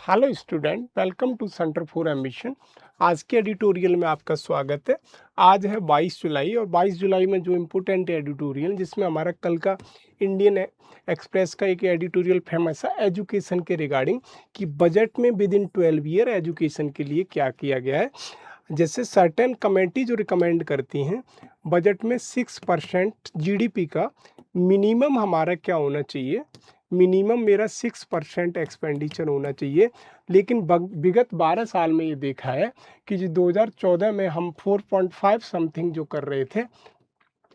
Hello student, welcome to centre for ambition. आज के editorial में आपका स्वागत है। आज है 22 जुलाई और 22 जुलाई में जो इम्पोर्टेंट एडिटोरियल जिसमें हमारा कल का इंडियन एक्सप्रेस का एक एडिटोरियल फेमस है एजुकेशन के रिगार्डिंग कि बजट में विद इन 12 ईयर एजुकेशन के लिए क्या किया गया है। जैसे सर्टेन कमेटी जो रिकमेंड करती हैं बजट में 6% जीडीपी का मिनिमम हमारा क्या होना चाहिए, मिनिमम मेरा 6% एक्सपेंडिचर होना चाहिए। लेकिन विगत 12 साल में ये देखा है कि जो 2014 में हम 4.5 समथिंग जो कर रहे थे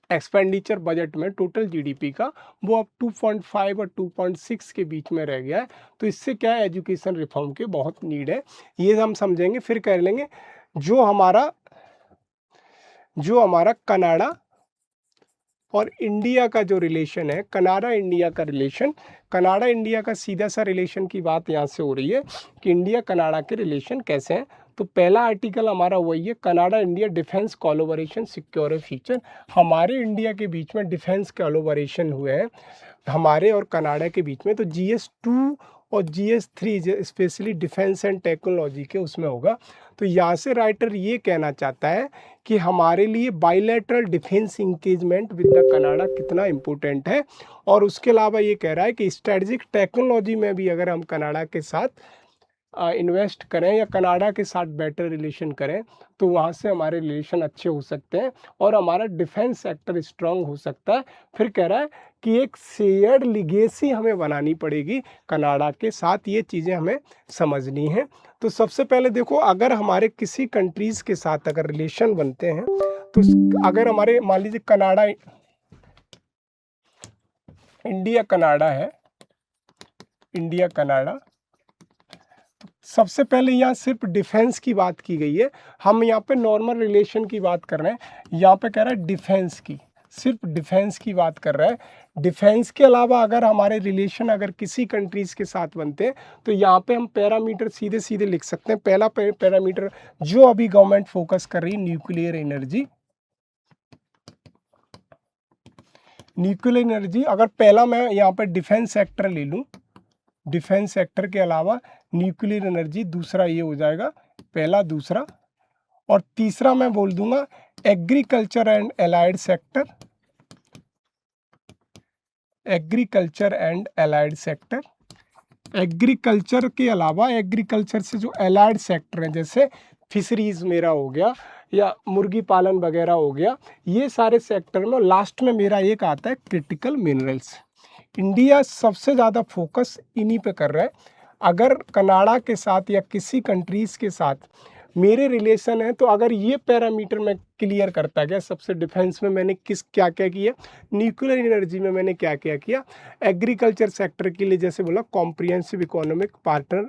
एक्सपेंडिचर बजट में टोटल जीडीपी का, वो अब 2.5 और 2.6 के बीच में रह गया है। तो इससे क्या है, एजुकेशन रिफॉर्म के बहुत नीड है, ये हम समझेंगे। फिर कर लेंगे जो हमारा कनाडा और इंडिया का जो रिलेशन है, कनाडा इंडिया का रिलेशन, कनाडा इंडिया का सीधा सा रिलेशन की बात यहाँ से हो रही है कि इंडिया कनाडा के रिलेशन कैसे हैं। तो पहला आर्टिकल हमारा वही है, Canada India defence collaboration secure ए फ्यूचर। हमारे इंडिया के बीच में डिफेंस कोलैबोरेशन हुए हैं हमारे और कनाडा के बीच में। तो GS2 और GS3 specially defence and technology के उसमें होगा। तो यहाँ से राइटर ये कहना चाहता है कि हमारे लिए bilateral defence engagement with the Canada कितना इम्पोर्टेंट है। और उसके अलावा ये कह रहा है कि स्ट्रेटजिक टेक्नोलॉजी में भी अगर हम कनाडा के साथ इन्वेस्ट करें या कनाडा के साथ बेटर रिलेशन करें तो वहाँ से हमारे रिलेशन अच्छे हो सकते हैं और हमारा डिफेंस सेक्टर स्ट्रांग हो सकता है। फिर कह रहा है कि एक शेयर्ड लिगेसी हमें बनानी पड़ेगी कनाडा के साथ, ये चीज़ें हमें समझनी हैं। तो सबसे पहले देखो, अगर हमारे किसी कंट्रीज़ के साथ अगर रिलेशन बनते हैं तो अगर हमारे मान लीजिए कनाडा इंडिया कनाडा है, इंडिया कनाडा, सबसे पहले यहाँ सिर्फ डिफेंस की बात की गई है। हम यहाँ पे नॉर्मल रिलेशन की बात कर रहे हैं, यहाँ पे कह रहा है डिफेंस की, सिर्फ डिफेंस की बात कर रहा है। डिफेंस के अलावा अगर हमारे रिलेशन अगर किसी कंट्रीज के साथ बनते हैं तो यहाँ पे हम पैरामीटर सीधे सीधे लिख सकते हैं। पहला पैरामीटर जो अभी गवर्नमेंट फोकस कर रही है, न्यूक्लियर एनर्जी। न्यूक्लियर एनर्जी अगर पहला मैं यहाँ पे डिफेंस सेक्टर ले लूँ, डिफेंस सेक्टर के अलावा न्यूक्लियर एनर्जी, दूसरा ये हो जाएगा, पहला दूसरा। और तीसरा मैं बोल दूंगा agriculture and allied sector, agriculture and allied sector. Agriculture के अलावा एग्रीकल्चर से जो एलाइड सेक्टर हैं जैसे फिशरीज मेरा हो गया या मुर्गी पालन वगैरह हो गया, ये सारे सेक्टर में। लास्ट में मेरा एक आता है क्रिटिकल मिनरल्स। इंडिया सबसे ज़्यादा फोकस इन्हीं पे कर रहा है। अगर कनाडा के साथ या किसी कंट्रीज़ के साथ मेरे रिलेशन है तो अगर ये पैरामीटर मैं क्लियर करता गया, सबसे डिफेंस में मैंने क्या क्या किया, न्यूक्लियर एनर्जी में मैंने क्या क्या किया, एग्रीकल्चर सेक्टर के लिए जैसे बोला कॉम्प्रिहेंसिव इकोनॉमिक पार्टनर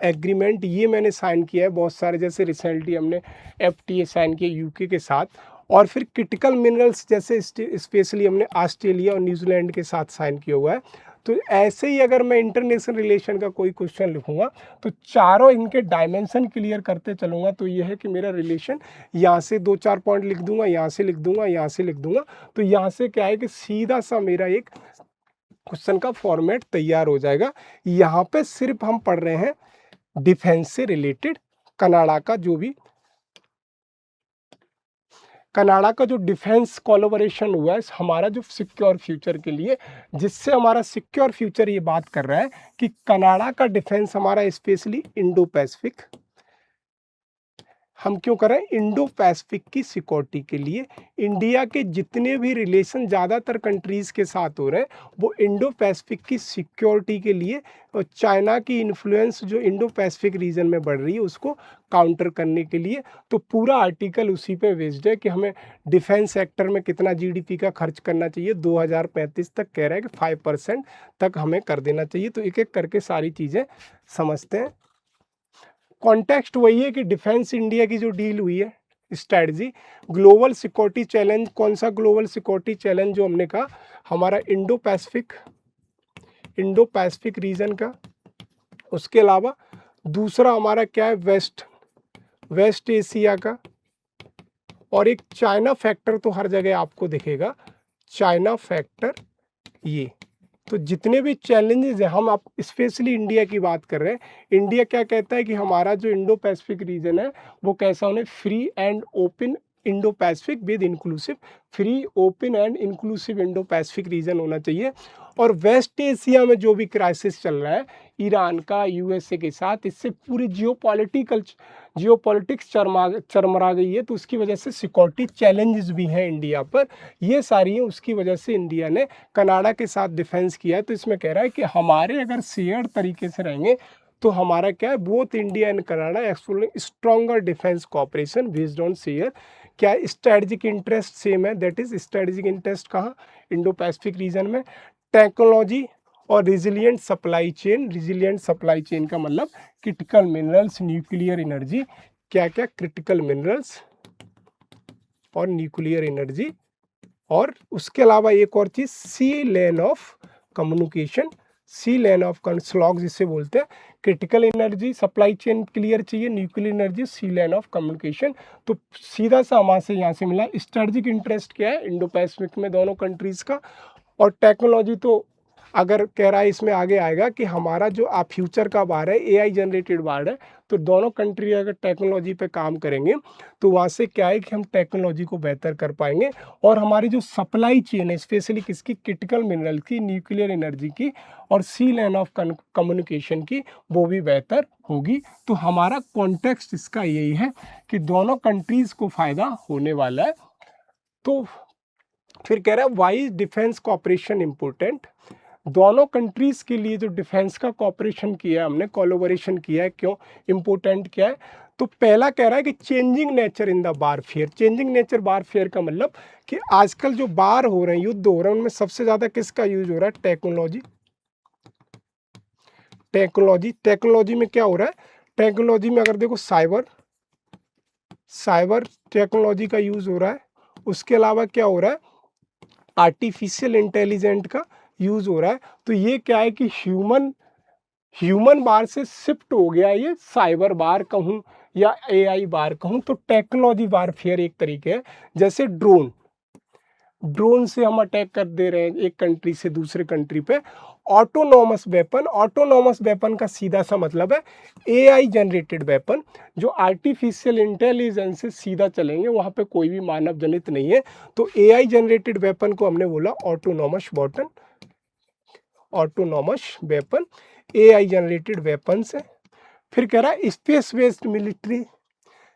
एग्रीमेंट, ये मैंने साइन किया है बहुत सारे, जैसे रिसेंटली हमने FTA साइन किया यूके के साथ। और फिर क्रिटिकल मिनरल्स जैसे स्पेशली हमने ऑस्ट्रेलिया और न्यूजीलैंड के साथ साइन किया हुआ है। तो ऐसे ही अगर मैं इंटरनेशनल रिलेशन का कोई क्वेश्चन लिखूंगा तो चारों इनके डायमेंशन क्लियर करते चलूंगा। तो ये है कि मेरा रिलेशन, यहाँ से 2-4 पॉइंट लिख दूंगा, यहाँ से लिख दूंगा, यहाँ से लिख दूंगा। तो यहाँ से क्या है कि सीधा सा मेरा एक क्वेश्चन का फॉर्मेट तैयार हो जाएगा। यहाँ पे सिर्फ हम पढ़ रहे हैं डिफेंस से रिलेटेड कनाडा का जो डिफेंस कोलैबोरेशन हुआ है हमारा जो सिक्योर फ्यूचर के लिए, जिससे हमारा सिक्योर फ्यूचर ये बात कर रहा है कि कनाडा का डिफेंस हमारा स्पेशली इंडो पैसिफिक, हम क्यों कर रहे हैं, इंडो पैसिफिक की सिक्योरिटी के लिए। इंडिया के जितने भी रिलेशन ज़्यादातर कंट्रीज़ के साथ हो रहे हैं वो इंडो पैसिफिक की सिक्योरिटी के लिए, और चाइना की इन्फ्लुएंस जो इंडो पैसिफिक रीजन में बढ़ रही है उसको काउंटर करने के लिए। तो पूरा आर्टिकल उसी पे बेस्ड है कि हमें डिफेंस सेक्टर में कितना जीडीपी का खर्च करना चाहिए। 2035 तक कह रहा है कि 5% तक हमें कर देना चाहिए। तो एक एक करके सारी चीज़ें समझते हैं। कॉन्टेक्स्ट वही है कि डिफेंस इंडिया की जो डील हुई है स्ट्रैटेजी, ग्लोबल सिक्योरिटी चैलेंज, कौन सा ग्लोबल सिक्योरिटी चैलेंज, जो हमने कहा हमारा इंडो पैसिफिक रीजन का। उसके अलावा दूसरा हमारा क्या है, वेस्ट एशिया का। और एक चाइना फैक्टर तो हर जगह आपको दिखेगा, चाइना फैक्टर, ये तो जितने भी चैलेंजेस हैं, हम आप स्पेशली इंडिया की बात कर रहे हैं, इंडिया क्या कहता है कि हमारा जो इंडो पैसिफिक रीजन है वो कैसा होना, free and open Indo Pacific with inclusive, free open and inclusive Indo Pacific reason होना चाहिए। और वेस्ट एशिया में जो भी क्राइसिस चल रहा है ईरान का यूएसए के साथ, इससे पूरी जियोपॉलिटिक्स चरमरा गई है, तो उसकी वजह से सिक्योरिटी चैलेंजेस भी हैं इंडिया पर। ये सारी हैं, उसकी वजह से इंडिया ने कनाडा के साथ डिफेंस किया है। तो इसमें कह रहा है कि हमारे अगर शेयर तरीके से रहेंगे तो हमारा क्या है, both India and Canada exploring stronger defence cooperation based on share. क्या स्ट्रेटजिक इंटरेस्ट सेम है, दैट इज स्ट्रेटजिक इंटरेस्ट कहाँ, इंडो पैसिफिक रीजन में। टेक्नोलॉजी और resilient supply chain, resilient supply chain का मतलब क्रिटिकल मिनरल्स, न्यूक्लियर एनर्जी, क्या क्या critical minerals और न्यूक्लियर एनर्जी। और उसके अलावा एक और चीज, sea lane of communication, sea lane of SLOC जिसे बोलते हैं, critical energy supply chain clear चाहिए, nuclear energy, sea lane of communication. तो सीधा सा हमारे से यहाँ से मिला स्ट्रेटजिक इंटरेस्ट क्या है इंडो पैसिफिक में दोनों कंट्रीज का। और टेक्नोलॉजी तो अगर कह रहा है इसमें आगे आएगा कि हमारा जो फ्यूचर का बार है एआई जनरेटेड बार है, तो दोनों कंट्री अगर टेक्नोलॉजी पे काम करेंगे तो वहाँ से क्या है कि हम टेक्नोलॉजी को बेहतर कर पाएंगे। और हमारी जो सप्लाई चेन है स्पेशली किसकी, क्रिटिकल मिनरल की, न्यूक्लियर एनर्जी की और सी लेन ऑफ कम्युनिकेशन की, वो भी बेहतर होगी। तो हमारा कॉन्टेक्स्ट इसका यही है कि दोनों कंट्रीज को फायदा होने वाला है। तो फिर कह रहा है why is defence cooperation important, दोनों कंट्रीज के लिए जो डिफेंस का कॉपरेशन किया है हमने, कोलैबोरेशन किया है, क्यों इम्पोर्टेंट क्या है। तो पहला कह रहा है कि changing nature in the warfare, changing nature warfare का मतलब कि आजकल जो वार हो रहे हैं, युद्ध हो रहे हैं, उनमें सबसे ज्यादा किसका यूज हो रहा है, टेक्नोलॉजी। टेक्नोलॉजी में क्या हो रहा है, टेक्नोलॉजी में अगर देखो साइबर टेक्नोलॉजी का यूज हो रहा है। उसके अलावा क्या हो रहा है, आर्टिफिशियल इंटेलिजेंट का यूज हो रहा है। तो ये क्या है कि ह्यूमन बार से शिफ्ट हो गया ये साइबर बार कहूँ या एआई बार कहूँ। तो टेक्नोलॉजी वारफेयर एक तरीके है, जैसे ड्रोन से हम अटैक कर दे रहे हैं एक कंट्री से दूसरे कंट्री पे। ऑटोनॉमस वेपन का सीधा सा मतलब है एआई जनरेटेड वेपन, जो आर्टिफिशियल इंटेलिजेंस से सीधा चलेंगे, वहाँ पे कोई भी मानव जनित नहीं है। तो एआई जनरेटेड वेपन को हमने बोला autonomous weapon, AI generated weapon से। फिर कह रहा है space based military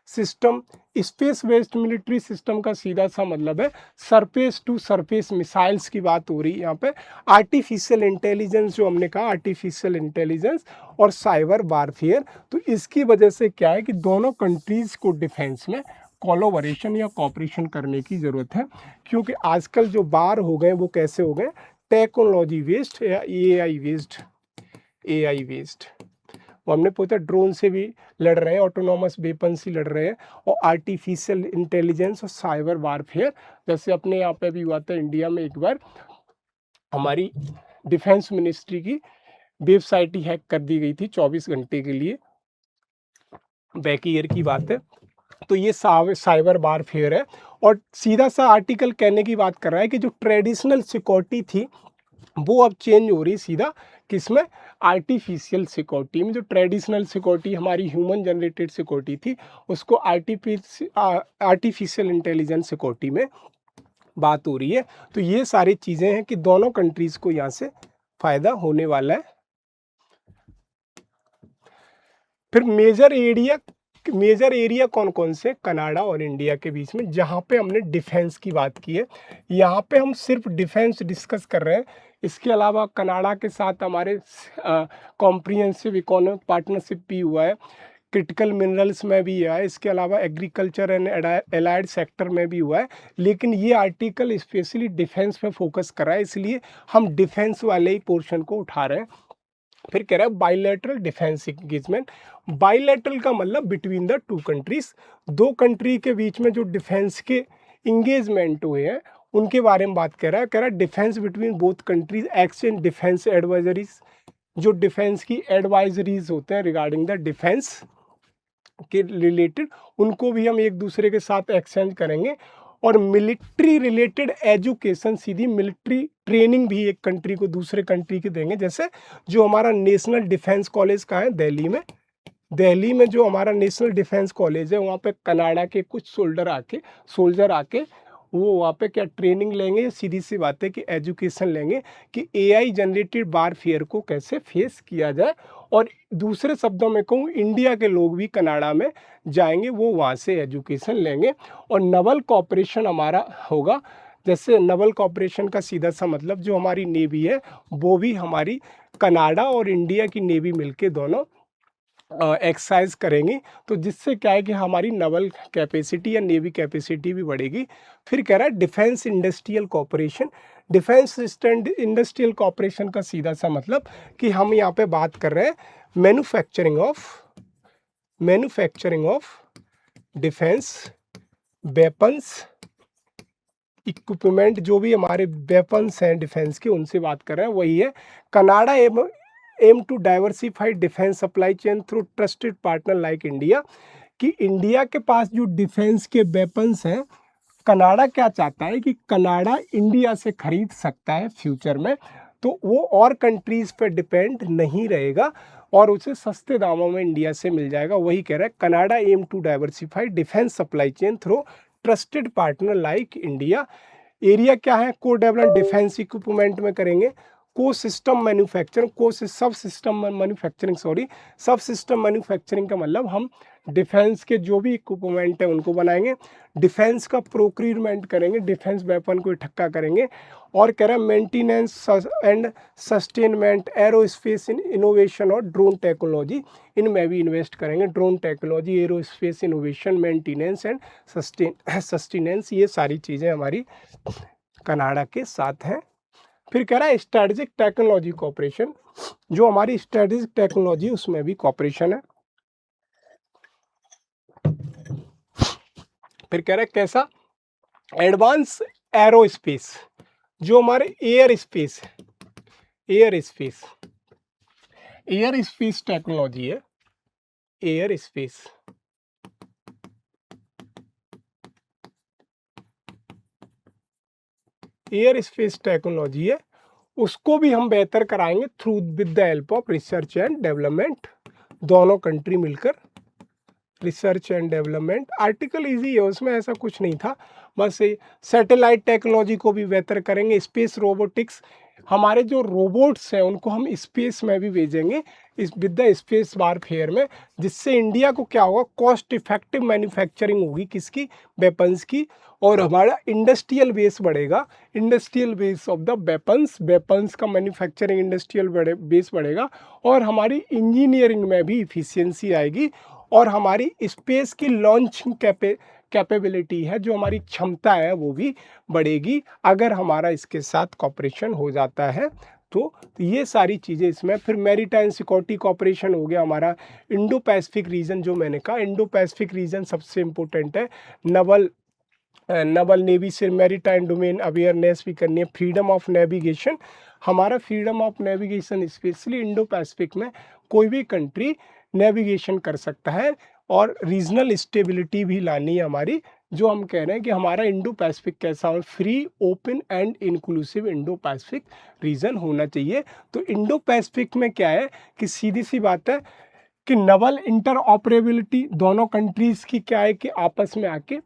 system, space based military system का सीधा सा मतलब है सरफेस टू सरफेस मिसाइल्स की बात हो रही है यहाँ पे। आर्टिफिशियल इंटेलिजेंस जो हमने कहा, आर्टिफिशियल इंटेलिजेंस और साइबर वारफेयर। तो इसकी वजह से क्या है कि दोनों कंट्रीज को डिफेंस में कोलैबोरेशन या कॉपरेशन करने की ज़रूरत है, क्योंकि आजकल जो वार हो गए वो कैसे हो गए, टेक्नोलॉजी बेस्ड या एआई बेस्ड। वो हमने पूछा ड्रोन से भी लड़ रहे हैं, ऑटोनॉमस वेपन से लड़ रहे हैं, और आर्टिफिशियल इंटेलिजेंस और साइबर वारफेयर। जैसे अपने यहाँ पे भी हुआ था इंडिया में एक बार, हमारी डिफेंस मिनिस्ट्री की वेबसाइट ही हैक कर दी गई थी 24 घंटे के लिए, बैक ईयर की बात है। तो ये साइबर वारफेयर है। और सीधा सा आर्टिकल कहने की बात कर रहा है कि जो ट्रेडिशनल सिक्योरिटी थी वो अब चेंज हो रही सीधा किसमें, आर्टिफिशियल सिक्योरिटी में। जो ट्रेडिशनल सिक्योरिटी हमारी ह्यूमन जनरेटेड सिक्योरिटी थी, उसको आर्टिफिशियल इंटेलिजेंस सिक्योरिटी में बात हो रही है। तो ये सारी चीज़ें हैं कि दोनों कंट्रीज को यहाँ से फायदा होने वाला है। फिर मेजर एरिया कौन कौन से कनाडा और इंडिया के बीच में, जहाँ पे हमने डिफेंस की बात की है, यहाँ पे हम सिर्फ डिफेंस डिस्कस कर रहे हैं। इसके अलावा कनाडा के साथ हमारे कॉम्प्रिहेंसिव इकोनॉमिक पार्टनरशिप भी हुआ है, क्रिटिकल मिनरल्स में भी हुआ है, इसके अलावा एग्रीकल्चर एंड एलाइड सेक्टर में भी हुआ है। लेकिन ये आर्टिकल स्पेशली डिफेंस पे फोकस कर रहा है, इसलिए हम डिफेंस वाले ही पोर्शन को उठा रहे हैं। फिर कह रहा है बाइलेटरल डिफेंस एंगेजमेंट, बाइलेटरल का मतलब बिटवीन द टू कंट्रीज, दो कंट्री के बीच में जो डिफेंस के इंगेजमेंट हुए हैं उनके बारे में बात कर रहा है। कह रहा है defence between both countries exchange defence advisories, जो डिफेंस की एडवाइजरीज होते हैं रिगार्डिंग द डिफेंस के रिलेटेड, उनको भी हम एक दूसरे के साथ एक्सचेंज करेंगे। और मिलिट्री रिलेटेड एजुकेशन, सीधी मिलिट्री ट्रेनिंग भी एक कंट्री को दूसरे कंट्री के देंगे। जैसे जो हमारा नेशनल डिफेंस कॉलेज का है दिल्ली में जो हमारा नेशनल डिफेंस कॉलेज है, वहाँ पे कनाडा के कुछ सोल्जर आके वो वहाँ पे क्या ट्रेनिंग लेंगे, सीधी सी बात है कि एजुकेशन लेंगे कि एआई जनरेटेड वारफेयर को कैसे फेस किया जाए। और दूसरे शब्दों में कहूँ, इंडिया के लोग भी कनाडा में जाएंगे, वो वहाँ से एजुकेशन लेंगे। और नवल कॉपरेशन हमारा होगा। जैसे नवल कॉपरेशन का सीधा सा मतलब जो हमारी नेवी है वो भी हमारी कनाडा और इंडिया की नेवी मिलके दोनों एक्सरसाइज करेंगी, तो जिससे क्या है कि हमारी नवल कैपेसिटी या नेवी कैपेसिटी भी बढ़ेगी। फिर कह रहा है defence industrial cooperation. Defence industrial cooperation का सीधा सा मतलब कि हम यहाँ पे बात कर रहे हैं manufacturing of defence weapons equipment, जो भी हमारे वेपन्स हैं डिफेंस के, उनसे बात कर रहे हैं। वही है Canada aim to diversify defence supply chain through trusted partner like India, कि इंडिया के पास जो डिफेंस के वेपन्स हैं, कनाडा क्या चाहता है कि कनाडा इंडिया से खरीद सकता है फ्यूचर में, तो वो और कंट्रीज पे डिपेंड नहीं रहेगा और उसे सस्ते दामों में इंडिया से मिल जाएगा। वही कह रहा है Canada aim to diversify defence supply chain through trusted partner like India. Area क्या है, को डेवलप डिफेंस इक्विपमेंट में करेंगे, को सिस्टम मैन्युफैक्चरिंग का मतलब हम डिफेंस के जो भी इक्विपमेंट है उनको बनाएंगे, डिफेंस का प्रोक्यूरमेंट करेंगे, डिफेंस वेपन को इकट्ठा करेंगे। और कह रहा है maintenance and sustainment, aerospace in innovation और ड्रोन टेक्नोलॉजी, इनमें भी इन्वेस्ट करेंगे। Drone technology, aerospace innovation, maintenance and sustenance, ये सारी चीज़ें हमारी कनाडा के साथ हैं। फिर कह रहा है स्ट्रेटेजिक टेक्नोलॉजी कॉपरेशन, जो हमारी स्ट्रेटेजिक टेक्नोलॉजी उसमें भी कॉपरेशन है। फिर कह रहा है कैसा, एडवांस एरोस्पेस, जो हमारे एयर स्पेस टेक्नोलॉजी है, एयर स्पेस टेक्नोलॉजी है, उसको भी हम बेहतर कराएंगे through with the help of research and development. दोनों कंट्री मिलकर research and development, article easy है, उसमें ऐसा कुछ नहीं था, बस सैटेलाइट टेक्नोलॉजी को भी बेहतर करेंगे। स्पेस रोबोटिक्स, हमारे जो रोबोट्स हैं उनको हम स्पेस में भी भेजेंगे इस विद द स्पेस वारफेयर में, जिससे इंडिया को क्या होगा, कॉस्ट इफेक्टिव मैन्युफैक्चरिंग होगी किसकी, वेपन्स की, और हमारा इंडस्ट्रियल बेस बढ़ेगा, industrial base of the weapons का मैन्युफैक्चरिंग इंडस्ट्रियल बेस बढ़ेगा, और हमारी इंजीनियरिंग में भी इफिशियंसी आएगी, और हमारी स्पेस की लॉन्चिंग कैपेबिलिटी है, जो हमारी क्षमता है वो भी बढ़ेगी अगर हमारा इसके साथ कॉपरेशन हो जाता है। तो ये सारी चीज़ें इसमें। फिर मैरीटाइम सिक्योरिटी कॉपरेशन हो गया हमारा, इंडो पैसिफिक रीजन, जो मैंने कहा इंडो पैसिफिक रीजन सबसे इम्पोर्टेंट है। नवल नेवी से मैरीटाइम डोमेन अवेयरनेस भी करनी है। फ्रीडम ऑफ नेविगेशन, हमारा freedom of navigation specially Indo Pacific में कोई भी कंट्री नेविगेशन कर सकता है, और रीजनल स्टेबिलिटी भी लानी है हमारी, जो हम कह रहे हैं कि हमारा इंडो पैसिफिक कैसा हो, free, open and inclusive Indo Pacific reason होना चाहिए। तो इंडो पैसिफिक में क्या है कि सीधी सी बात है कि नवल इंटर ऑपरेबिलिटी दोनों कंट्रीज़ की क्या है कि आपस में आके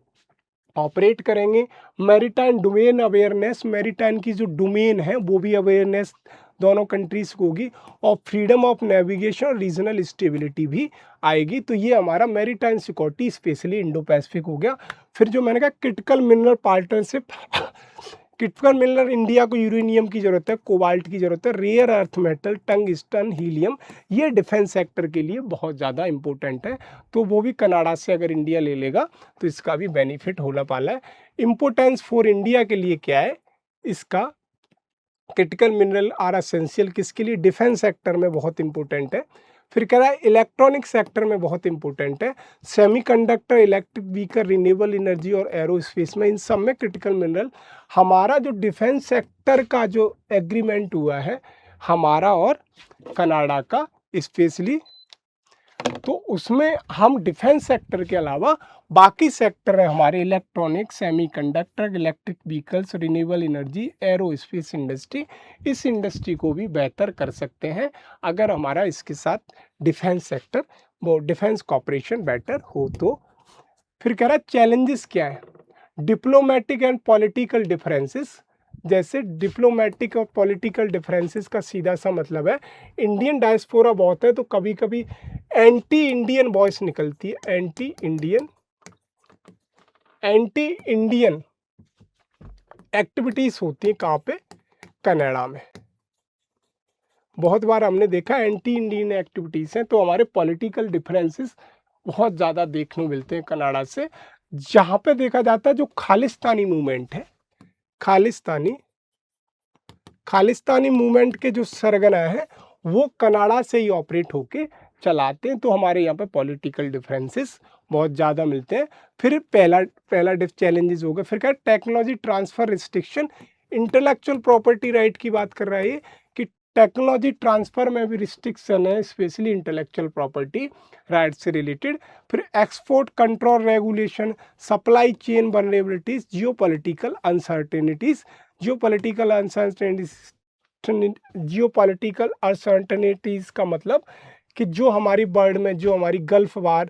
ऑपरेट करेंगे। मैरीटाइम डोमेन अवेयरनेस, मैरीटाइम की जो डोमेन है वो भी अवेयरनेस दोनों कंट्रीज को होगी, और फ्रीडम ऑफ नेविगेशन और रीजनल स्टेबिलिटी भी आएगी। तो ये हमारा maritime security specially Indo Pacific हो गया। फिर जो मैंने कहा critical mineral partnership, critical mineral India को यूरेनियम की ज़रूरत है, कोबाल्ट की ज़रूरत है, rare earth metal, tungsten, helium, ये डिफेंस सेक्टर के लिए बहुत ज़्यादा इंपॉर्टेंट है। तो वो भी कनाडा से अगर इंडिया ले लेगा तो इसका भी बेनिफिट होने वाला है। इम्पोर्टेंस फॉर इंडिया के लिए क्या है, इसका क्रिटिकल मिनरल आर एसेंशियल किसके लिए, डिफेंस सेक्टर में बहुत इंपॉर्टेंट है। फिर कह रहा है इलेक्ट्रॉनिक सेक्टर में बहुत इंपॉर्टेंट है, semiconductor, electric vehicle, renewable energy और एरोस्पेस में, इन सब में क्रिटिकल मिनरल। हमारा जो डिफेंस सेक्टर का जो एग्रीमेंट हुआ है हमारा और कनाडा का, स्पेशली तो उसमें हम डिफेंस सेक्टर के अलावा बाकी सेक्टर है हमारे electronics, semiconductor, electric vehicles, renewable energy, aerospace industry, इस इंडस्ट्री को भी बेहतर कर सकते हैं अगर हमारा इसके साथ डिफेंस सेक्टर वो डिफेंस कॉपरेशन बेटर हो तो। फिर कह रहा है चैलेंजेस क्या है, डिप्लोमेटिक एंड पॉलिटिकल डिफरेंसेस। जैसे डिप्लोमेटिक और पॉलिटिकल डिफरेंसेस का सीधा सा मतलब है इंडियन डायस्पोरा बहुत है तो कभी कभी एंटी इंडियन वॉइस निकलती है, एंटी इंडियन एक्टिविटीज होती है कहाँ पे, कनाडा में। बहुत बार हमने देखा एंटी इंडियन एक्टिविटीज हैं तो हमारे पॉलिटिकल डिफरेंसेस बहुत ज़्यादा देखने को मिलते हैं कनाडा से। जहाँ पे देखा जाता है जो खालिस्तानी मूवमेंट है, खालिस्तानी मूवमेंट के जो सरगना है वो कनाडा से ही ऑपरेट होके चलाते हैं, तो हमारे यहाँ पे पॉलिटिकल डिफरेंसेस बहुत ज़्यादा मिलते हैं। फिर पहला चैलेंजेस हो गया। फिर क्या, technology transfer restriction, intellectual property right की बात कर रहा है ये कि टेक्नोलॉजी ट्रांसफ़र में भी रिस्ट्रिक्शन है, स्पेशली इंटेलेक्चुअल प्रॉपर्टी राइट से रिलेटेड। फिर export control regulation, supply chain vulnerabilities, geopolitical uncertainties. Geopolitical uncertainties का मतलब कि जो हमारी वर्ल्ड में जो हमारी गल्फ वार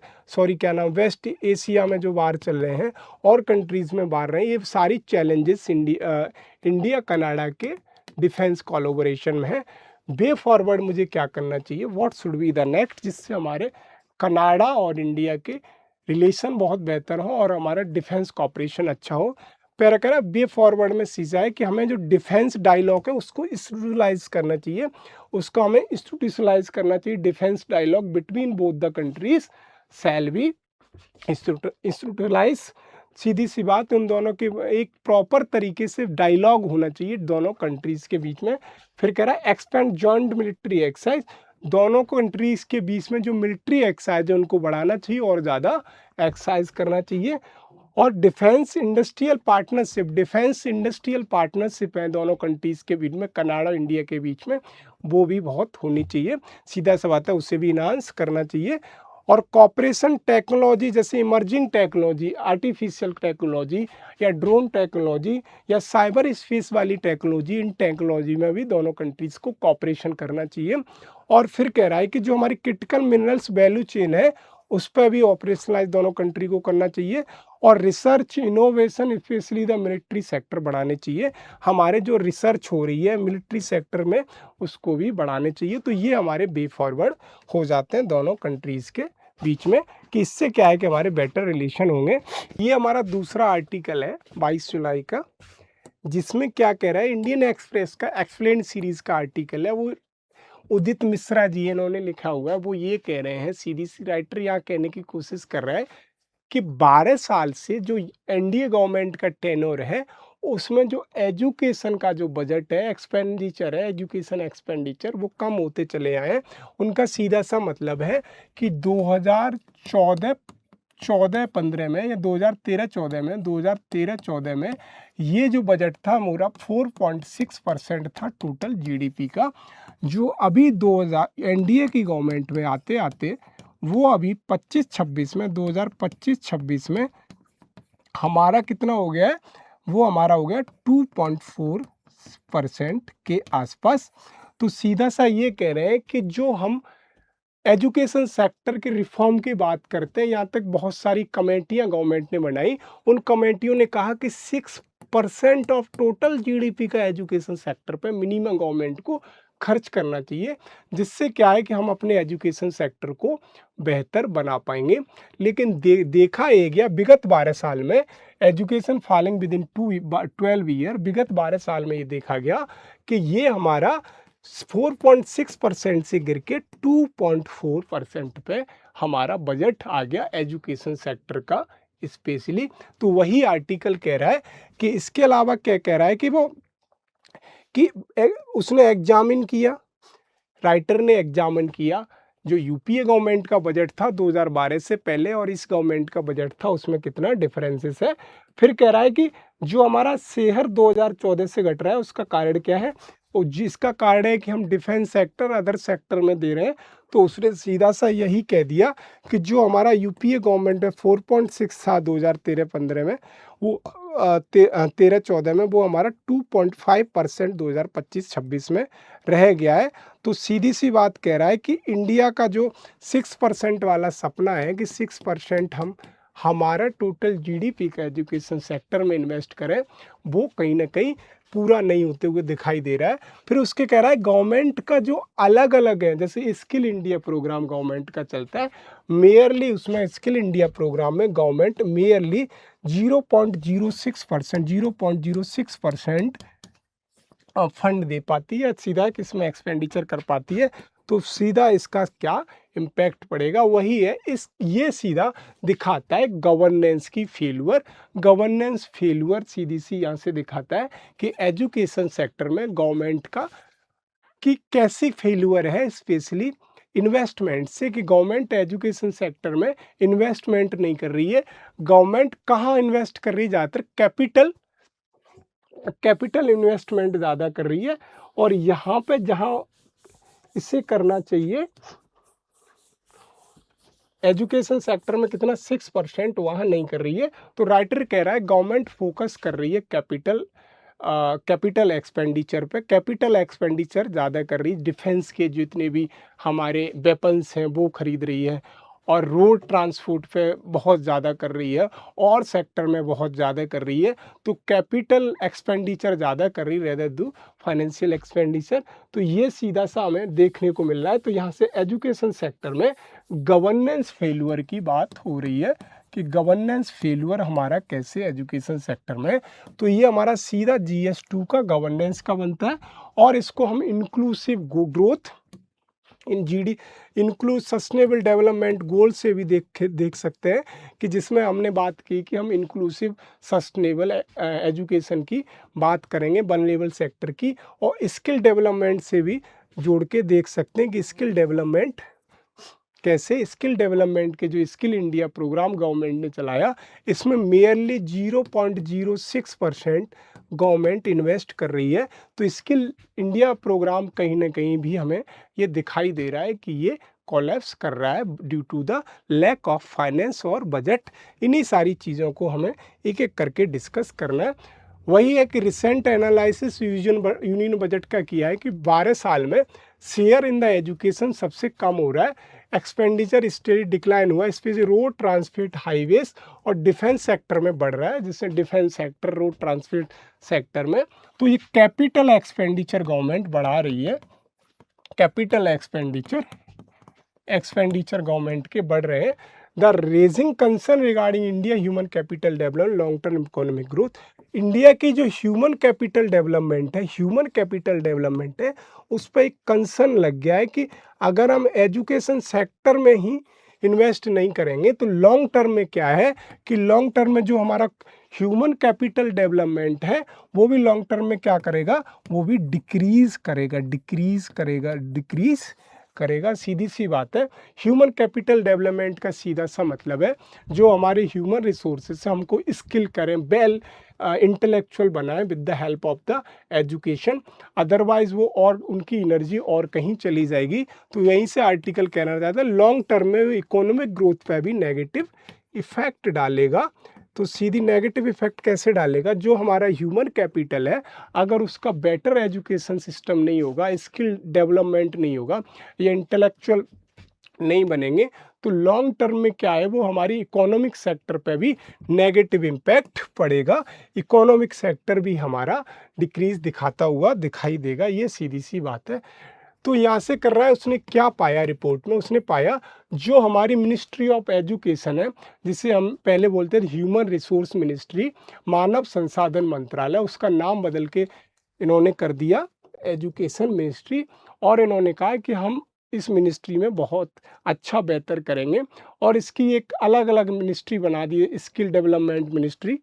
वेस्ट एशिया में जो वार चल रहे हैं और कंट्रीज़ में वार रहे हैं, ये सारी चैलेंजेस इंडिया कनाडा के डिफेंस कोलैबोरेशन में है। वे फॉरवर्ड मुझे क्या करना चाहिए, what should be the next, जिससे हमारे कनाडा और इंडिया के रिलेशन बहुत बेहतर हो और हमारा डिफेंस कॉपरेशन अच्छा हो। पैरा कह रहा वे फॉरवर्ड में सीधा है कि हमें जो डिफेंस डायलॉग है उसको इंस्टीट्यूशनलाइज करना चाहिए, उसको हमें इंस्टीट्यूशनलाइज करना चाहिए। Defence dialogue between both the countries shall be institutionalise. सीधी सी बात, उन दोनों के एक प्रॉपर तरीके से डायलॉग होना चाहिए दोनों कंट्रीज़ के बीच में। फिर कह रहा है एक्सपेंड जॉइंट मिलिट्री एक्सरसाइज, दोनों कंट्रीज़ के बीच में जो मिलिट्री एक्सरसाइज है उनको बढ़ाना चाहिए और ज़्यादा एक्सरसाइज करना चाहिए। और डिफेंस इंडस्ट्रियल पार्टनरशिप है दोनों कंट्रीज़ के बीच में, कनाडा इंडिया के बीच में, वो भी बहुत होनी चाहिए। सीधा सा बात है, उसे भी इन्हांस करना चाहिए। और कॉपरेशन टेक्नोलॉजी, जैसे इमर्जिंग टेक्नोलॉजी, आर्टिफिशियल टेक्नोलॉजी या ड्रोन टेक्नोलॉजी या साइबर स्पेस वाली टेक्नोलॉजी, इन टेक्नोलॉजी में भी दोनों कंट्रीज़ को कॉपरेशन करना चाहिए। और फिर कह रहा है कि जो हमारी क्रिटिकल मिनरल्स वैल्यू चेन है उस पर भी ऑपरेशनलाइज दोनों कंट्री को करना चाहिए। और research innovation specially the military sector बढ़ाने चाहिए, हमारे जो रिसर्च हो रही है मिलिट्री सेक्टर में उसको भी बढ़ाने चाहिए। तो ये हमारे वे फॉरवर्ड हो जाते हैं दोनों कंट्रीज़ के बीच में कि इससे क्या है कि हमारे बेटर रिलेशन होंगे। ये हमारा दूसरा आर्टिकल है 22 जुलाई का, जिसमें क्या कह रहा है, इंडियन एक्सप्रेस का एक्सप्लेन सीरीज़ का आर्टिकल है, वो उदित मिश्रा जी इन्होंने लिखा हुआ है। वो ये कह रहे हैं, सीधी सी राइटर यहाँ कहने की कोशिश कर रहा है कि 12 साल से जो एनडीए गवर्नमेंट का टेन्योर है उसमें जो एजुकेशन का जो बजट है, एक्सपेंडिचर है, एजुकेशन एक्सपेंडिचर, वो कम होते चले आए हैं। उनका सीधा सा मतलब है कि 2014-15 में या 2013-14 में ये जो बजट था मेरा 4.6% था टोटल जीडीपी का, जो अभी 2000 एनडीए की गवर्नमेंट में आते आते वो अभी 2025-26 में हमारा कितना हो गया है, वो हमारा हो गया 2.4% के आसपास। तो सीधा सा ये कह रहे हैं कि जो हम एजुकेशन सेक्टर के रिफॉर्म की बात करते हैं, यहाँ तक बहुत सारी कमेटियाँ गवर्नमेंट ने बनाई, उन कमेटियों ने कहा कि 6% ऑफ टोटल जीडीपी का एजुकेशन सेक्टर पे मिनिमम गवर्नमेंट को खर्च करना चाहिए, जिससे क्या है कि हम अपने एजुकेशन सेक्टर को बेहतर बना पाएंगे। लेकिन देखा ये गया विगत 12 साल में education falling with in 12 year, विगत 12 साल में ये देखा गया कि ये हमारा 4.6% से गिर के 2.4% पे हमारा बजट आ गया एजुकेशन सेक्टर का स्पेशली। तो वही आर्टिकल कह रहा है कि इसके अलावा क्या कह रहा है कि वो कि उसने एग्जामिन किया, राइटर ने एग्जामिन किया जो यूपीए गवर्नमेंट का बजट था 2012 से पहले और इस गवर्नमेंट का बजट था, उसमें कितना डिफरेंसेस है। फिर कह रहा है कि जो हमारा शहर 2014 से घट रहा है उसका कारण क्या है, और जिसका कारण है कि हम डिफेंस सेक्टर अदर सेक्टर में दे रहे हैं, तो उसने सीधा सा यही कह दिया कि जो हमारा यूपीए गवर्नमेंट है 4.6 था 2013-15 में, वो 13-14 में वो हमारा 2.5% 2025-26 में रह गया है। तो सीधी सी बात कह रहा है कि इंडिया का जो 6% वाला सपना है कि 6% हम हमारा टोटल जीडीपी का एजुकेशन सेक्टर में इन्वेस्ट करें, वो कहीं ना कहीं पूरा नहीं होते हुए दिखाई दे रहा है। फिर उसके कह रहा है गवर्नमेंट का जो अलग अलग है, जैसे स्किल इंडिया प्रोग्राम गवर्नमेंट का चलता है, मेयरली उसमें स्किल इंडिया प्रोग्राम में गवर्नमेंट मेयरली 0.06% फंड दे पाती है, सीधा किसमें एक्सपेंडिचर कर पाती है। तो सीधा इसका क्या इम्पैक्ट पड़ेगा वही है, ये सीधा दिखाता है गवर्नेंस की फेल्यूर। गवर्नेंस फेल्यूर सीधी सी यहाँ से दिखाता है कि एजुकेशन सेक्टर में गवर्नमेंट का कि कैसी फेल्यूर है, स्पेशली इन्वेस्टमेंट से, कि गवर्नमेंट एजुकेशन सेक्टर में इन्वेस्टमेंट नहीं कर रही है। गवर्नमेंट कहाँ इन्वेस्ट कर रही है? ज़्यादातर कैपिटल इन्वेस्टमेंट ज़्यादा कर रही है, और यहाँ पे जहाँ इसे करना चाहिए एजुकेशन सेक्टर में कितना 6% वहाँ नहीं कर रही है। तो राइटर कह रहा है गवर्नमेंट फोकस कर रही है कैपिटल एक्सपेंडिचर पे, कैपिटल एक्सपेंडिचर ज़्यादा कर रही है, डिफेंस के जितने भी हमारे वेपन्स हैं वो खरीद रही है, और रोड ट्रांसपोर्ट पे बहुत ज़्यादा कर रही है, और सेक्टर में बहुत ज़्यादा कर रही है। तो कैपिटल एक्सपेंडिचर ज़्यादा कर रही रेदर दू फाइनेंशियल एक्सपेंडिचर। तो ये सीधा सा हमें देखने को मिल रहा है। तो यहाँ से एजुकेशन सेक्टर में गवर्नेंस फेल्यूर की बात हो रही है कि गवर्नेंस फेल्यूर हमारा कैसे एजुकेशन सेक्टर में। तो ये हमारा सीधा GS2 का गवर्नेंस का बनता है, और इसको हम inclusive growth in include sustainable development goal से भी देख सकते हैं, कि जिसमें हमने बात की कि हम इंक्लूसिव सस्टेनेबल एजुकेशन की बात करेंगे, वल्नरेबल सेक्टर की, और स्किल डेवलपमेंट से भी जोड़ के देख सकते हैं कि स्किल डेवलपमेंट कैसे। स्किल डेवलपमेंट के जो स्किल इंडिया प्रोग्राम गवर्नमेंट ने चलाया, इसमें मेयरली 0.06% गवर्नमेंट इन्वेस्ट कर रही है। तो स्किल इंडिया प्रोग्राम कहीं ना कहीं भी हमें ये दिखाई दे रहा है कि ये कोलैप्स कर रहा है due to the lack of finance और बजट। इन्हीं सारी चीज़ों को हमें एक एक करके डिस्कस करना है। वही है कि रिसेंट एनालिसिस यूनियन बजट का किया है कि 12 साल में शेयर इन द एजुकेशन सबसे कम हो रहा है, एक्सपेंडिचर स्टेडी डिक्लाइन हुआ, स्पेशली रोड ट्रांसपोर्ट हाईवेज और डिफेंस सेक्टर में बढ़ रहा है, जिससे defence sector road transport sector में। तो ये कैपिटल एक्सपेंडिचर गवर्नमेंट बढ़ा रही है, कैपिटल एक्सपेंडिचर गवर्नमेंट के बढ़ रहे हैं। The raising concern regarding India human capital development long term economic growth. India की जो ह्यूमन कैपिटल डेवलपमेंट है उस पर एक कंसर्न लग गया है कि अगर हम एजुकेशन सेक्टर में ही इन्वेस्ट नहीं करेंगे तो लॉन्ग टर्म में क्या है कि लॉन्ग टर्म में जो हमारा ह्यूमन कैपिटल डेवलपमेंट है वो भी लॉन्ग टर्म में क्या करेगा, वो भी डिक्रीज करेगा। सीधी सी बात है। ह्यूमन कैपिटल डेवलपमेंट का सीधा सा मतलब है जो हमारे ह्यूमन रिसोर्सेज से हमको स्किल करें, वेल इंटेलेक्चुअल बनाएं with the help of the education, otherwise वो और उनकी एनर्जी और कहीं चली जाएगी। तो यहीं से आर्टिकल कहना चाहता है लॉन्ग टर्म में इकोनॉमिक ग्रोथ पर भी नेगेटिव इफेक्ट डालेगा। तो सीधी नेगेटिव इफेक्ट कैसे डालेगा, जो हमारा ह्यूमन कैपिटल है अगर उसका बेटर एजुकेशन सिस्टम नहीं होगा, स्किल डेवलपमेंट नहीं होगा या इंटेलेक्चुअल नहीं बनेंगे, तो लॉन्ग टर्म में क्या है वो हमारी इकोनॉमिक सेक्टर पे भी नेगेटिव इम्पैक्ट पड़ेगा। इकोनॉमिक सेक्टर भी हमारा डिक्रीज दिखाता हुआ दिखाई देगा, ये सीधी सी बात है। तो यहाँ से कर रहा है, उसने क्या पाया रिपोर्ट में, उसने पाया जो हमारी मिनिस्ट्री ऑफ एजुकेशन है, जिसे हम पहले बोलते थे ह्यूमन रिसोर्स मिनिस्ट्री, मानव संसाधन मंत्रालय, उसका नाम बदल के इन्होंने कर दिया एजुकेशन मिनिस्ट्री, और इन्होंने कहा कि हम इस मिनिस्ट्री में बहुत अच्छा बेहतर करेंगे, और इसकी एक अलग अलग मिनिस्ट्री बना दी है, skill development ministry,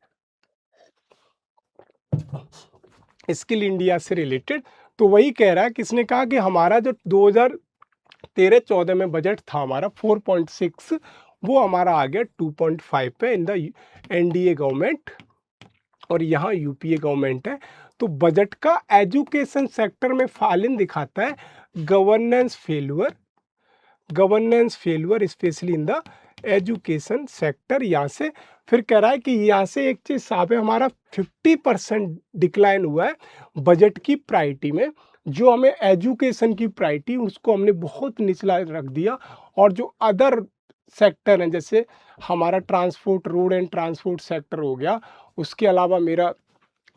skill India से रिलेटेड। तो वही कह रहा है, किसने कहा कि हमारा जो 2013-14 में बजट था हमारा 4.6, वो हमारा आ गया 2.5 पे इन द एनडीए गवर्नमेंट, और यहाँ यूपीए गवर्नमेंट है। तो बजट का एजुकेशन सेक्टर में फॉलिन दिखाता है governance failure specially in the education sector. यहाँ से फिर कह रहा है कि यहाँ से एक चीज साफ है, हमारा 50% डिक्लाइन हुआ है बजट की प्रायोरिटी में। जो हमें एजुकेशन की प्रायोरिटी उसको हमने बहुत निचला रख दिया, और जो अदर सेक्टर हैं जैसे हमारा transport, road and transport sector हो गया, उसके अलावा मेरा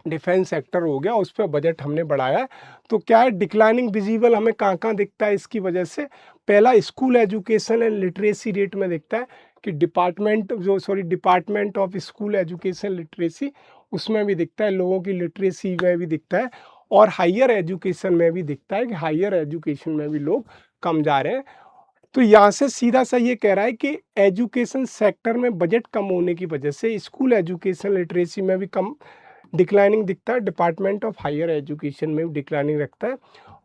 डिफेंस सेक्टर हो गया, उस पर बजट हमने बढ़ाया है। तो क्या है, डिक्लाइनिंग विजिबल हमें कहाँ कहाँ दिखता है इसकी वजह से। पहला school education and literacy rate में दिखता है कि department of school education literacy, उसमें भी दिखता है, लोगों की लिटरेसी में भी दिखता है, और हायर एजुकेशन में भी दिखता है कि हायर एजुकेशन में भी लोग कम जा रहे हैं। तो यहाँ से सीधा सा ये कह रहा है कि एजुकेशन सेक्टर में बजट कम होने की वजह से स्कूल एजुकेशन लिटरेसी में भी कम डिक्लाइनिंग दिखता है, डिपार्टमेंट ऑफ हायर एजुकेशन में भी डिक्लाइनिंग रखता है।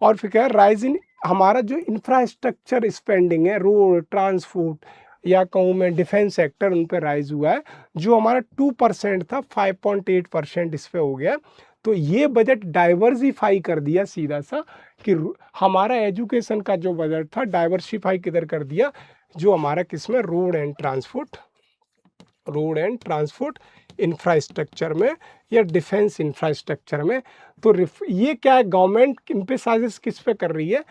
और फिर क्या है, राइज इन हमारा जो इंफ्रास्ट्रक्चर स्पेंडिंग है, रोड ट्रांसपोर्ट या कहूँ मैं डिफेंस सेक्टर, उन पर राइज हुआ है। जो हमारा 2% था 5.8% इस पर हो गया। तो ये बजट डाइवर्सिफाई कर दिया सीधा सा कि हमारा एजुकेशन का जो बजट था डाइवर्सिफाई किधर कर दिया, जो हमारा किसमें, रोड एंड ट्रांसपोर्ट इंफ्रास्ट्रक्चर में या डिफेंस इंफ्रास्ट्रक्चर में। तो ये क्या है, गवर्नमेंट एम्फेसाइज किस पे कर रही है,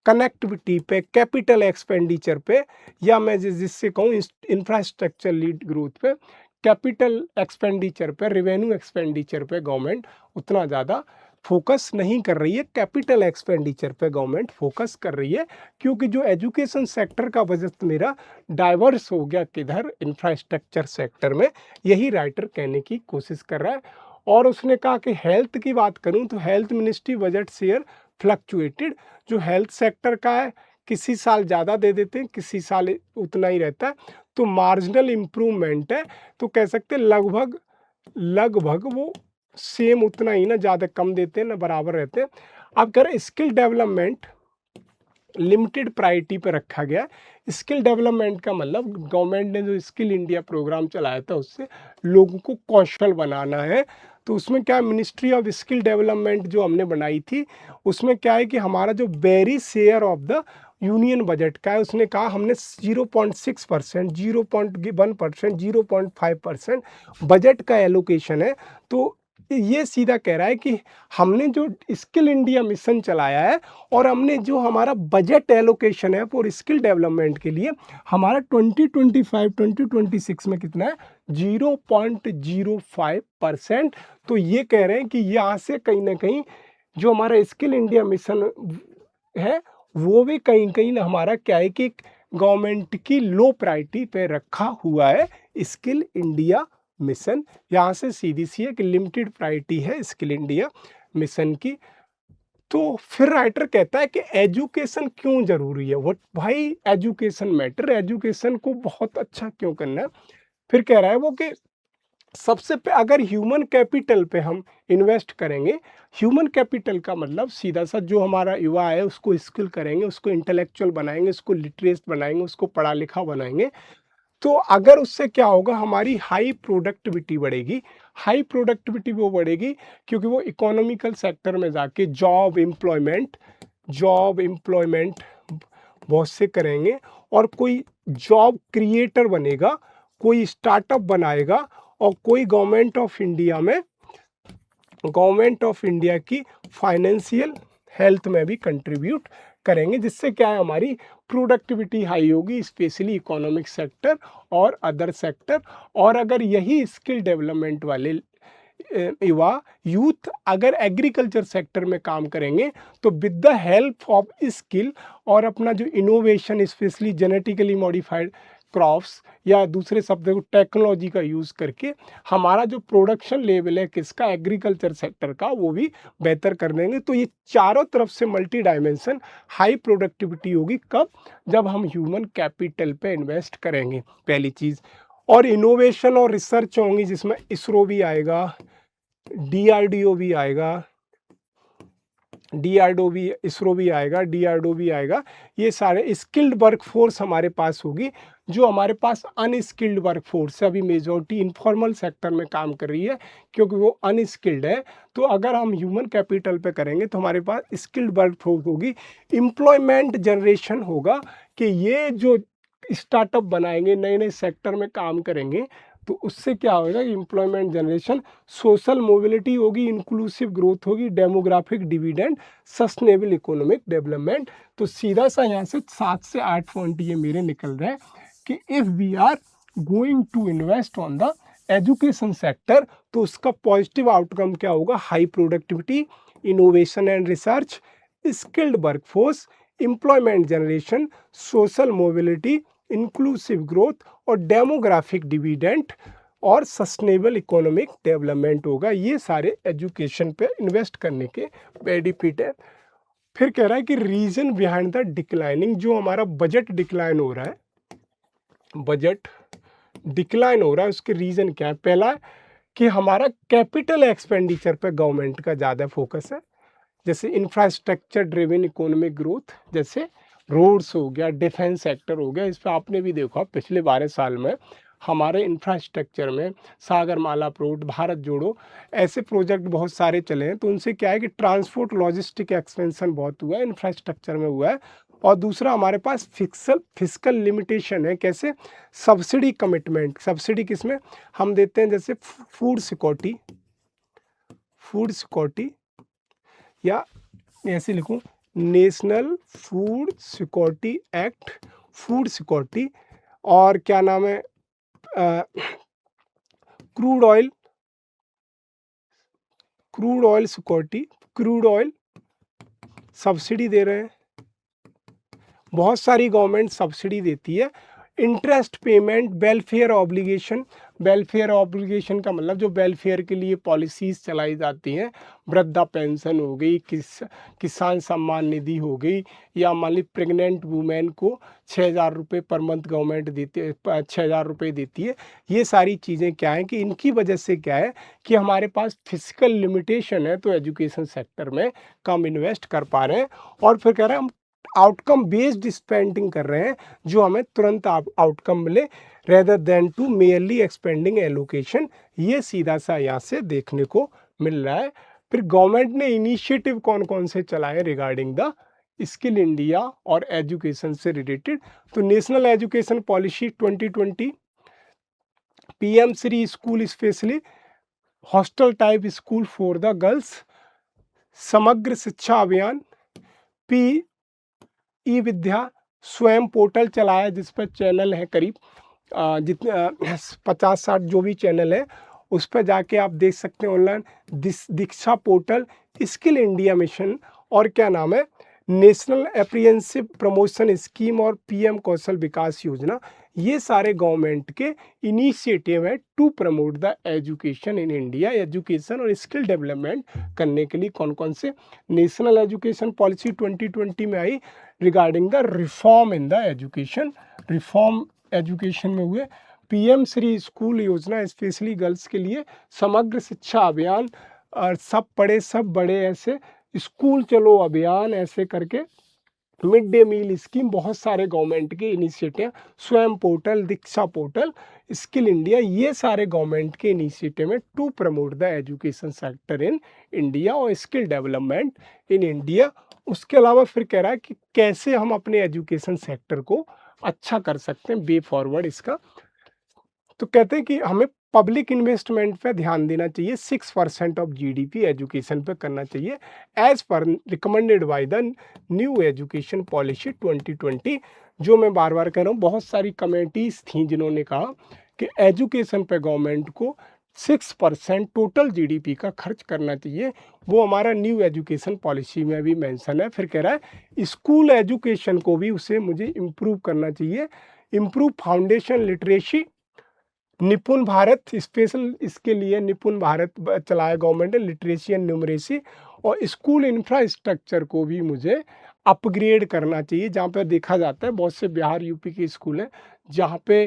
कनेक्टिविटी पे, कैपिटल एक्सपेंडिचर पे, या मैं जिससे कहूँ इंफ्रास्ट्रक्चर लीड ग्रोथ पे, कैपिटल एक्सपेंडिचर पे, रेवेन्यू एक्सपेंडिचर पे गवर्नमेंट उतना ज़्यादा फोकस नहीं कर रही है, कैपिटल एक्सपेंडिचर पे गवर्नमेंट फोकस कर रही है। क्योंकि जो एजुकेशन सेक्टर का बजट मेरा डाइवर्स हो गया किधर, इंफ्रास्ट्रक्चर सेक्टर में, यही राइटर कहने की कोशिश कर रहा है। और उसने कहा कि हेल्थ की बात करूं तो health ministry budget share fluctuated. जो हेल्थ सेक्टर का है, किसी साल ज़्यादा दे देते हैं, किसी साल उतना ही रहता है, तो मार्जिनल इम्प्रूवमेंट है। तो कह सकते हैं लगभग वो सेम उतना ही, ना ज़्यादा कम देते हैं ना बराबर रहते हैं। अब करें स्किल डेवलपमेंट, लिमिटेड प्रायोरिटी पे रखा गया। स्किल डेवलपमेंट का मतलब गवर्नमेंट ने जो स्किल इंडिया प्रोग्राम चलाया था उससे लोगों को कौशल बनाना है। तो उसमें क्या, मिनिस्ट्री ऑफ स्किल डेवलपमेंट जो हमने बनाई थी, उसमें क्या है कि हमारा जो very share of the union budget का है, उसने कहा हमने 0.6%, 0.1%, 0.5% बजट का एलोकेशन है। तो ये सीधा कह रहा है कि हमने जो स्किल इंडिया मिशन चलाया है और हमने जो हमारा बजट एलोकेशन है फॉर स्किल डेवलपमेंट के लिए, हमारा 2025-2026 में कितना है, 0.05%। तो ये कह रहे हैं कि यहाँ से कहीं ना कहीं जो हमारा स्किल इंडिया मिशन है वो भी कहीं कहीं ना हमारा क्या है कि गवर्नमेंट की लो प्रायोरिटी पे रखा हुआ है स्किल इंडिया मिशन। यहाँ से सीधी सी है कि लिमिटेड प्रायोरिटी है स्किल इंडिया मिशन की। तो फिर राइटर कहता है कि एजुकेशन क्यों जरूरी है, वो भाई एजुकेशन मैटर, एजुकेशन को बहुत अच्छा क्यों करना है। फिर कह रहा है वो कि सबसे अगर ह्यूमन कैपिटल पे हम इन्वेस्ट करेंगे, ह्यूमन कैपिटल का मतलब सीधा सा जो हमारा युवा है उसको स्किल करेंगे, उसको इंटेलेक्चुअल बनाएंगे, उसको लिटरेट बनाएंगे, उसको पढ़ा लिखा बनाएंगे, तो अगर उससे क्या होगा, हमारी हाई प्रोडक्टिविटी बढ़ेगी। हाई प्रोडक्टिविटी वो बढ़ेगी क्योंकि वो इकोनॉमिकल सेक्टर में जाके जॉब एम्प्लॉयमेंट बहुत से करेंगे, और कोई जॉब क्रिएटर बनेगा, कोई स्टार्टअप बनाएगा, और कोई गवर्नमेंट ऑफ इंडिया की फाइनेंशियल हेल्थ में भी कंट्रीब्यूट करेंगे, जिससे क्या है, हमारी प्रोडक्टिविटी हाई होगी, स्पेशली इकोनॉमिक सेक्टर और अदर सेक्टर। और अगर यही स्किल डेवलपमेंट वाले युवा यूथ अगर एग्रीकल्चर सेक्टर में काम करेंगे, तो with the help of skill और अपना जो innovation, specially genetically modified crops या दूसरे शब्द को टेक्नोलॉजी का यूज़ करके, हमारा जो प्रोडक्शन लेवल है किसका, एग्रीकल्चर सेक्टर का, वो भी बेहतर कर देंगे। तो ये चारों तरफ से मल्टी डायमेंशन हाई प्रोडक्टिविटी होगी। कब, जब हम ह्यूमन कैपिटल पे इन्वेस्ट करेंगे, पहली चीज़। और इनोवेशन और रिसर्च होंगी, जिसमें इसरो भी आएगा, DRDO भी आएगा, DRDO भी, इसरो भी आएगा, DRDO भी आएगा। ये सारे स्किल्ड वर्क फोर्स हमारे पास होगी। जो हमारे पास अनस्किल्ड वर्क फोर्स है, अभी मेजॉरिटी इनफॉर्मल सेक्टर में काम कर रही है क्योंकि वो अनस्किल्ड है। तो अगर हम ह्यूमन कैपिटल पे करेंगे तो हमारे पास स्किल्ड वर्क फोर्स होगी, एम्प्लॉयमेंट जनरेशन होगा कि ये जो स्टार्टअप बनाएंगे, नए नए सेक्टर में काम करेंगे, तो उससे क्या होगा, एम्प्लॉयमेंट जनरेशन, सोशल मोबिलिटी होगी, इंक्लूसिव ग्रोथ होगी, demographic dividend, sustainable economic development. तो सीधा सा यहाँ से 7 से 8 पॉइंट ये मेरे निकल रहे हैं कि if we are going to invest on the education sector तो उसका पॉजिटिव आउटकम क्या होगा, high productivity, innovation and research, skilled workforce, employment generation, social mobility, inclusive growth और डेमोग्राफिक डिविडेंड और सस्टेनेबल इकोनॉमिक डेवलपमेंट होगा। ये सारे एजुकेशन पे इन्वेस्ट करने के बेनिफिट है। फिर कह रहा है कि रीजन बिहाइंड द डिक्लाइनिंग, जो हमारा बजट डिक्लाइन हो रहा है, बजट डिक्लाइन हो रहा है, उसके रीजन क्या है। पहला कि हमारा कैपिटल एक्सपेंडिचर पे गवर्नमेंट का ज़्यादा फोकस है, जैसे इंफ्रास्ट्रक्चर ड्रिवन इकोनॉमिक ग्रोथ, जैसे रोड्स हो गया, डिफेंस सेक्टर हो गया। इस पर आपने भी देखा पिछले 12 साल में हमारे इंफ्रास्ट्रक्चर में सागरमाला प्रोजेक्ट, भारत जोड़ो, ऐसे प्रोजेक्ट बहुत सारे चले हैं। तो उनसे क्या है कि ट्रांसपोर्ट लॉजिस्टिक एक्सपेंशन बहुत हुआ है, इंफ्रास्ट्रक्चर में हुआ है। और दूसरा हमारे पास फिस्कल लिमिटेशन है। कैसे, सब्सिडी कमिटमेंट, सब्सिडी किसमें हम देते हैं, जैसे फूड सिक्योरिटी, फूड सिक्योरिटी, या ऐसे लिखूं, national food security act, food security, और क्या नाम है, crude oil, crude oil security, crude oil subsidy दे रहे हैं, बहुत सारी गवर्नमेंट सब्सिडी देती है। Interest payment, welfare obligation, welfare obligation का मतलब जो वेलफेयर के लिए पॉलिसीज़ चलाई जाती हैं, वृद्धा पेंशन हो गई, किसान सम्मान निधि हो गई, या मान ली प्रेग्नेंट वुमेन को 6,000 रुपये पर मंथ गवर्नमेंट देती है, 6,000 रुपये देती है। ये सारी चीज़ें क्या हैं कि इनकी वजह से क्या है कि हमारे पास फिजिकल लिमिटेशन है, तो एजुकेशन सेक्टर में कम इन्वेस्ट कर पा रहे हैं। और फिर कह रहे हैं हम आउटकम बेस्ड स्पेंडिंग कर रहे हैं, जो हमें तुरंत आउटकम मिले, rather than to merely expending allocation. ये सीधा सा यहाँ से देखने को मिल रहा है। फिर गवर्नमेंट ने इनिशिएटिव कौन कौन से चलाए रिगार्डिंग द स्किल इंडिया और एजुकेशन से रिलेटेड। तो national education policy 2020, PM Shri school specially hostel type school for the girls, समग्र शिक्षा अभियान, पी ई विद्या स्वयं पोर्टल चलाया जिस पर चैनल है करीब जितने 50-60 जो भी चैनल है, उस पर जाके आप देख सकते हैं online. Diksha portal, skill India mission, और क्या नाम है, नेशनल अप्रेंटिसशिप प्रमोशन स्कीम और PM कौशल विकास योजना। ये सारे गवर्नमेंट के इनिशिएटिव है to promote the education in India. Education और स्किल डेवलपमेंट करने के लिए कौन कौन से, नेशनल एजुकेशन पॉलिसी 2020 में आई regarding the reform in the education, reform education में हुए, PM श्री स्कूल योजना स्पेशली गर्ल्स के लिए, समग्र शिक्षा अभियान, और सब पढ़े सब बड़े, ऐसे स्कूल चलो अभियान, ऐसे करके मिड डे मील स्कीम, बहुत सारे गवर्नमेंट के initiative, Swayam portal, Diksha portal, skill India, ये सारे गवर्नमेंट के इनिशिएटिव है to promote the education sector in India और स्किल डेवलपमेंट इन इंडिया। उसके अलावा फिर कह रहा है कि कैसे हम अपने एजुकेशन सेक्टर को अच्छा कर सकते हैं, वे फॉरवर्ड इसका। तो कहते हैं कि हमें पब्लिक इन्वेस्टमेंट पे ध्यान देना चाहिए, 6% ऑफ GDP एजुकेशन पे करना चाहिए, as per recommended by the new education policy 2020। जो मैं बार बार कह रहा हूँ, बहुत सारी कमेटीज़ थी जिन्होंने कहा कि एजुकेशन पे गवर्नमेंट को 6% टोटल GDP का खर्च करना चाहिए। वो हमारा न्यू एजुकेशन पॉलिसी में भी मेंशन है। फिर कह रहा है स्कूल एजुकेशन को भी उसे मुझे इम्प्रूव करना चाहिए, इम्प्रूव फाउंडेशन लिटरेसी, निपुण भारत स्पेशल इसके लिए निपुण भारत चलाया गवर्नमेंट ने, लिटरेसी एंड न्यूमरेसी, और स्कूल इंफ्रास्ट्रक्चर को भी मुझे अपग्रेड करना चाहिए। जहाँ पर देखा जाता है बहुत से बिहार यूपी के स्कूल हैं जहाँ पे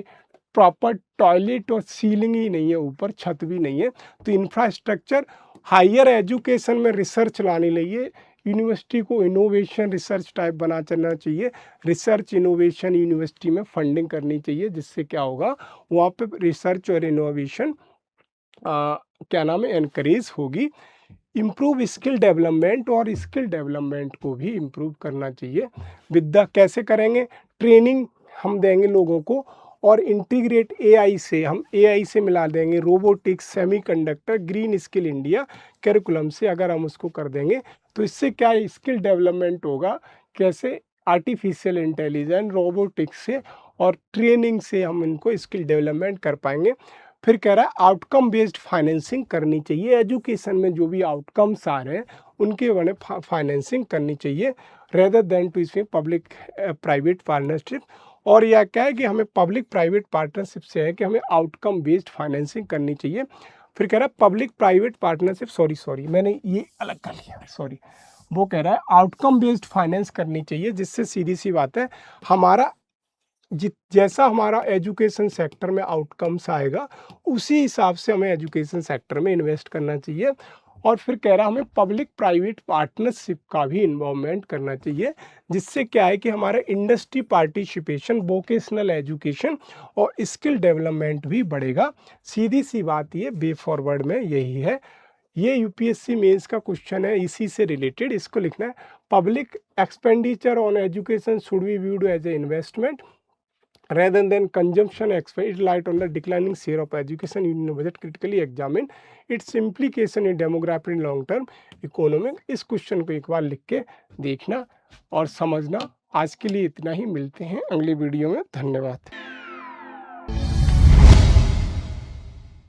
प्रॉपर टॉयलेट और सीलिंग ही नहीं है, ऊपर छत भी नहीं है। तो इंफ्रास्ट्रक्चर, हायर एजुकेशन में रिसर्च लाने लिए यूनिवर्सिटी को इनोवेशन रिसर्च टाइप बना चलना चाहिए, रिसर्च इनोवेशन यूनिवर्सिटी में फंडिंग करनी चाहिए, जिससे क्या होगा वहाँ पे रिसर्च और इनोवेशन क्या नाम है एनकरेज होगी। इम्प्रूव स्किल डेवलपमेंट, और स्किल डेवलपमेंट को भी इम्प्रूव करना चाहिए। विद्या कैसे करेंगे, ट्रेनिंग हम देंगे लोगों को, और इंटीग्रेट एआई से, हम एआई से मिला देंगे robotics, semiconductor, green skill India curriculum से अगर हम उसको कर देंगे तो इससे क्या स्किल डेवलपमेंट होगा, कैसे आर्टिफिशियल इंटेलिजेंस, रोबोटिक्स से और ट्रेनिंग से हम इनको स्किल डेवलपमेंट कर पाएंगे। फिर कह रहा है आउटकम बेस्ड फाइनेंसिंग करनी चाहिए, एजुकेशन में जो भी आउटकम्स आ रहे हैं उनके बने फाइनेंसिंग करनी चाहिए, रेदर देन टू इसमें पब्लिक प्राइवेट पार्टनरशिप। और यह क्या है कि हमें पब्लिक प्राइवेट पार्टनरशिप से है कि हमें आउटकम बेस्ड फाइनेंसिंग करनी चाहिए। फिर कह रहा है पब्लिक प्राइवेट पार्टनरशिप, सॉरी मैंने ये अलग कर लिया, सॉरी, वो कह रहा है आउटकम बेस्ड फाइनेंस करनी चाहिए, जिससे सीधी सी बात है हमारा जैसा हमारा एजुकेशन सेक्टर में आउटकम्स आएगा उसी हिसाब से हमें एजुकेशन सेक्टर में इन्वेस्ट करना चाहिए। और फिर कह रहा हमें पब्लिक प्राइवेट पार्टनरशिप का भी इन्वॉल्वमेंट करना चाहिए, जिससे क्या है कि हमारा इंडस्ट्री पार्टिसिपेशन, वोकेशनल एजुकेशन और स्किल डेवलपमेंट भी बढ़ेगा। सीधी सी बात ये वे फॉरवर्ड में यही है। ये यूपीएससी मेंस का क्वेश्चन है, इसी से रिलेटेड इसको लिखना है। Public expenditure on education should be viewed as a investment rather than consumption expense, light on the declining share of education in the budget critically examine its implication in demographic and long term economic। इस question को एक बार लिख के देखना और समझना। आज के लिए इतना ही, मिलते हैं अगली वीडियो में, धन्यवाद।